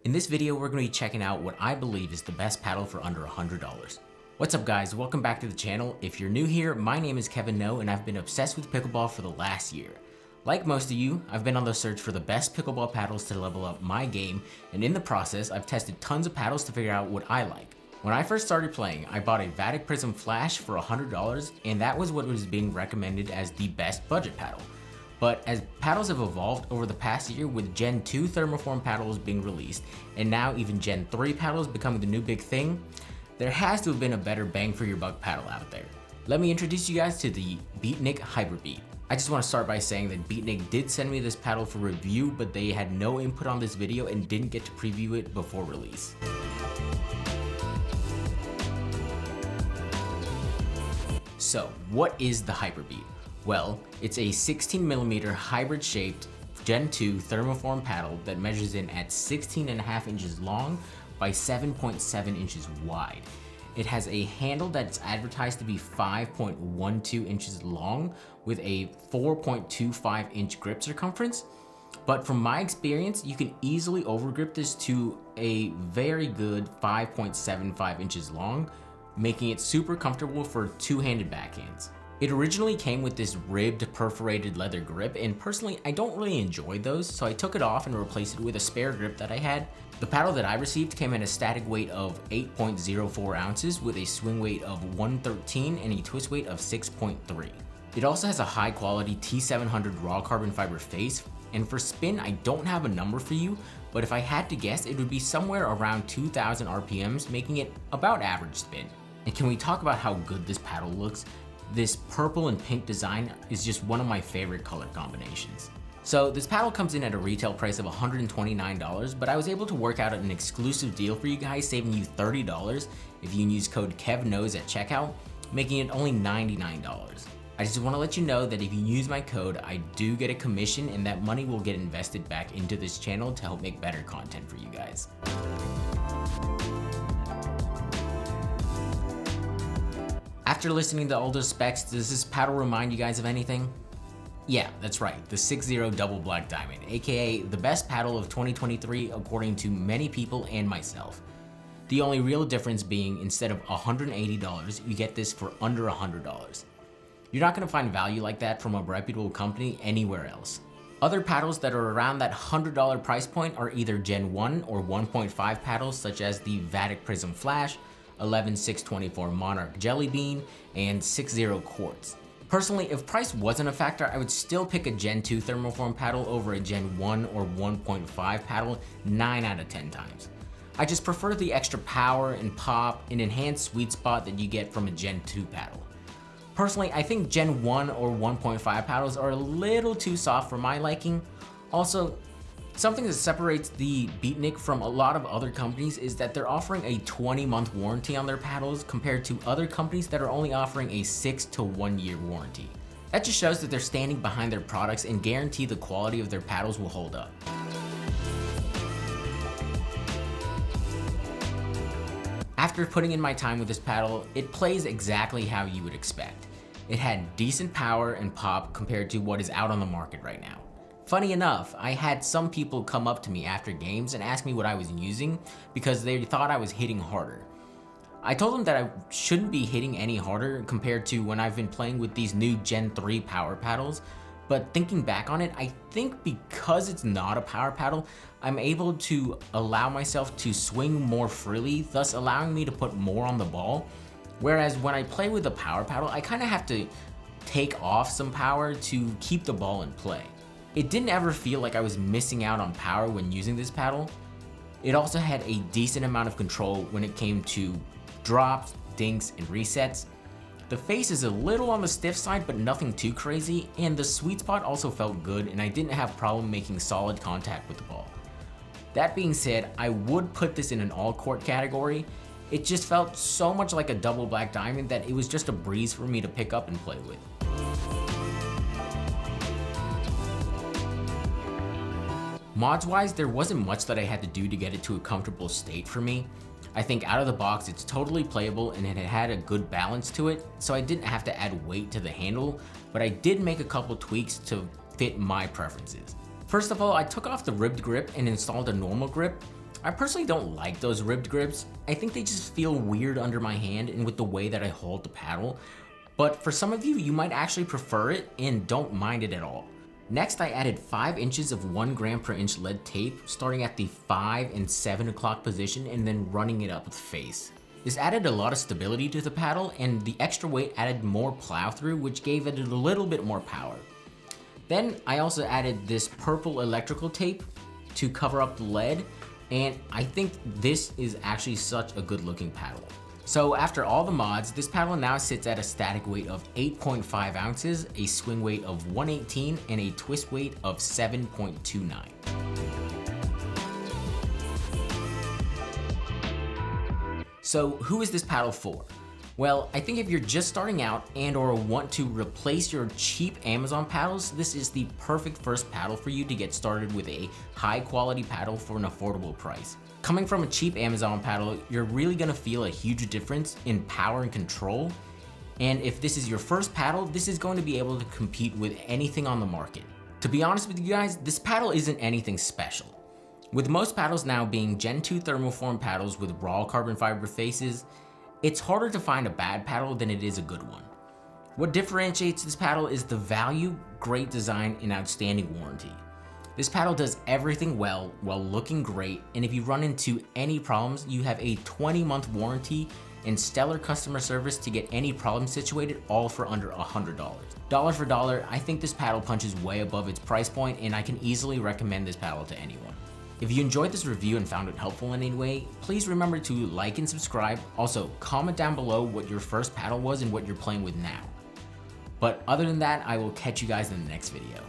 In this video, we're going to be checking out what I believe is the best paddle for under $100. What's up guys, welcome back to the channel. If you're new here, my name is Kevin No and I've been obsessed with pickleball for the last year. Like most of you, I've been on the search for the best pickleball paddles to level up my game, and in the process, I've tested tons of paddles to figure out what I like. When I first started playing, I bought a Vatic Prism Flash for $100, and that was what was being recommended as the best budget paddle. But as paddles have evolved over the past year with Gen 2 thermoform paddles being released, and now even Gen 3 paddles becoming the new big thing, there has to have been a better bang for your buck paddle out there. Let me introduce you guys to the Beatnik Hyperbeat. I just want to start by saying that Beatnik did send me this paddle for review, but they had no input on this video and didn't get to preview it before release. So, what is the Hyperbeat? Well, it's a 16mm hybrid shaped Gen 2 thermoform paddle that measures in at 16.5 inches long by 7.7 inches wide. It has a handle that's advertised to be 5.12 inches long with a 4.25 inch grip circumference. But from my experience, you can easily overgrip this to a very good 5.75 inches long, making it super comfortable for two-handed backhands. It originally came with this ribbed perforated leather grip, and personally I don't really enjoy those, so I took it off and replaced it with a spare grip that I had. The paddle that I received came at a static weight of 8.04 ounces with a swing weight of 113 and a twist weight of 6.3. It also has a high quality T700 raw carbon fiber face, and for spin I don't have a number for you, but if I had to guess it would be somewhere around 2000 RPMs, making it about average spin. And can we talk about how good this paddle looks? This purple and pink design is just one of my favorite color combinations. So this paddle comes in at a retail price of $129, but I was able to work out an exclusive deal for you guys, saving you $30 if you use code KEVKNOWS at checkout, making it only $99. I just want to let you know that if you use my code, I do get a commission, and that money will get invested back into this channel to help make better content for you guys. After listening to all those specs, does this paddle remind you guys of anything? Yeah, that's right, the 6-0 Double Black Diamond, aka the best paddle of 2023 according to many people and myself. The only real difference being, instead of $180, you get this for under $100. You're not going to find value like that from a reputable company anywhere else. Other paddles that are around that $100 price point are either Gen 1 or 1.5 paddles such as the Vatic Prism Flash, 11624 Monarch Jelly Bean, and 6-0 Quartz. Personally, if price wasn't a factor, I would still pick a Gen 2 thermoform paddle over a Gen 1 or 1.5 paddle 9 out of 10 times. I just prefer the extra power and pop and enhanced sweet spot that you get from a Gen 2 paddle. Personally, I think Gen 1 or 1.5 paddles are a little too soft for my liking. Also, something that separates the Beatnik from a lot of other companies is that they're offering a 20-month warranty on their paddles compared to other companies that are only offering a 6 to 1 year warranty. That just shows that they're standing behind their products and guarantee the quality of their paddles will hold up. After putting in my time with this paddle, it plays exactly how you would expect. It had decent power and pop compared to what is out on the market right now. Funny enough, I had some people come up to me after games and ask me what I was using because they thought I was hitting harder. I told them that I shouldn't be hitting any harder compared to when I've been playing with these new Gen 3 power paddles, but thinking back on it, I think because it's not a power paddle, I'm able to allow myself to swing more freely, thus allowing me to put more on the ball. Whereas when I play with a power paddle, I kind of have to take off some power to keep the ball in play. It didn't ever feel like I was missing out on power when using this paddle. It also had a decent amount of control when it came to drops, dinks, and resets. The face is a little on the stiff side, but nothing too crazy, and the sweet spot also felt good, and I didn't have problem making solid contact with the ball. That being said, I would put this in an all-court category. It just felt so much like a Double Black Diamond that it was just a breeze for me to pick up and play with. Mods wise, there wasn't much that I had to do to get it to a comfortable state for me. I think out of the box it's totally playable and it had a good balance to it, so I didn't have to add weight to the handle, but I did make a couple tweaks to fit my preferences. First of all, I took off the ribbed grip and installed a normal grip. I personally don't like those ribbed grips. I think they just feel weird under my hand and with the way that I hold the paddle. But for some of you, you might actually prefer it and don't mind it at all. Next, I added 5 inches of 1 gram per inch lead tape, starting at the 5 and 7 o'clock position and then running it up with face. This added a lot of stability to the paddle, and the extra weight added more plow through, which gave it a little bit more power. Then I also added this purple electrical tape to cover up the lead, and I think this is actually such a good looking paddle. So after all the mods, this paddle now sits at a static weight of 8.5 ounces, a swing weight of 118, and a twist weight of 7.29. So who is this paddle for? Well, I think if you're just starting out and or want to replace your cheap Amazon paddles, this is the perfect first paddle for you to get started with a high quality paddle for an affordable price. Coming from a cheap Amazon paddle, you're really gonna feel a huge difference in power and control. And if this is your first paddle, this is going to be able to compete with anything on the market. To be honest with you guys, this paddle isn't anything special. With most paddles now being Gen 2 thermoform paddles with raw carbon fiber faces, it's harder to find a bad paddle than it is a good one. What differentiates this paddle is the value, great design, and outstanding warranty. This paddle does everything well while looking great, and if you run into any problems, you have a 20-month warranty and stellar customer service to get any problem situated, all for under $100. Dollar for dollar, I think this paddle punches way above its price point, and I can easily recommend this paddle to anyone. If you enjoyed this review and found it helpful in any way, please remember to like and subscribe. Also, comment down below what your first paddle was and what you're playing with now. But other than that, I will catch you guys in the next video.